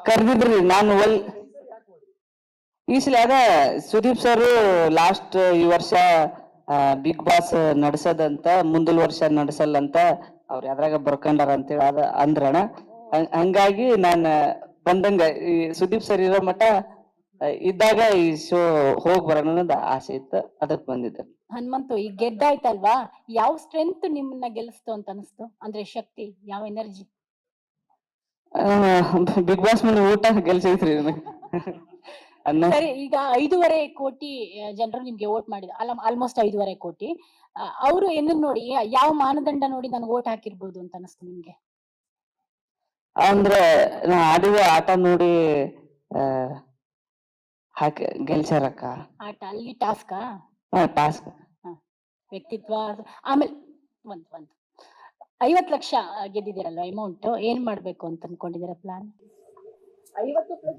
ಕರ್ದಿದ್ರಿ. ನಾನು ಈ ಸಲ ಅದ ಸುದೀಪ್ ಸರ್ ಲಾಸ್ಟ್ ಈ ವರ್ಷ ಬಿಗ್ ಬಾಸ್ ನಡ್ಸದಂತ, ಮುಂದಿನ ವರ್ಷ ನಡ್ಸಲ್ಲಂತ ಅವ್ರ ಯಾವ್ದ್ರಾಗ ಬರ್ಕೊಂಡಾರ ಅಂತೇಳಿ ಅದ ಅಂದ್ರಣ. ಹಂಗಾಗಿ ನಾನು ಬಂದಂಗ ಈ ಸುದೀಪ್ ಸರ್ ಇರೋ ಮಠ ಇದ್ದಾಗ ಈ ಶೋ ಹೋಗ್ ಬರೋಣ ಅನ್ನೋದು ಆಸೆ ಇತ್ತು, ಅದಕ್ ಬಂದಿದ್ದೆ. ಹನುಮಂತು, ಈಗ ಗೆದ್ದಾಯ್ತಲ್ವಾ, ಯಾವ ಸ್ಟ್ರೆಂತ್ ನಿಮ್ಮನ್ನ ಗೆಲ್ಲಿಸ್ತು ಅಂತ ಅನಿಸ್ತು? ಅಂದ್ರೆ ಶಕ್ತಿ, ಯಾವ ಎನರ್ಜಿ? ಬಿಗ್ ಬಾಸ್ ಮೇಲೆ ಊಟ ಗೆಲ್ಸೈತ್ರಿ ಸರಿ, ಈಗ 5.5 ಕೋಟಿ ಜನರು ನಿಮ್ಗೆ ವೋಟ್ ಮಾಡಿದ, ಆಲ್ಮೋಸ್ಟ್ 5.5 ಕೋಟಿ. ಅವರು ಏನನ್ನ ನೋಡಿ, ಯಾವ ಮಾನದಂಡ ನೋಡಿ ನಾನು ವೋಟ್ ಹಾಕಿರ್ಬೋದು ಅಂತ ಅನಿಸ್ತು ನಿಮ್ಗೆ? ಅಂದ್ರೆ ನಾ ಆಡಿದ ಆಟ ನೋಡಿ ಹಾಕಿ ಗೆಲ್ಸಾರಕ್ಕ. ಆಟ ಅಲ್ಲಿ ಟಾಸ್ಕಾ? ಟಾಸ್ಕ್, ವ್ಯಕ್ತಿತ್ವ. ಆಮೇಲೆ ಒಂದು 50 ಲಕ್ಷ ಗೆದ್ದಿದ್ದೀರಲ್ವಾ ಅಮೌಂಟ್, ಏನ್ ಮಾಡ್ಬೇಕು ಅಂತ ಅನ್ಕೊಂಡಿದ್ದೀರಾ ಪ್ಲಾನ್? 50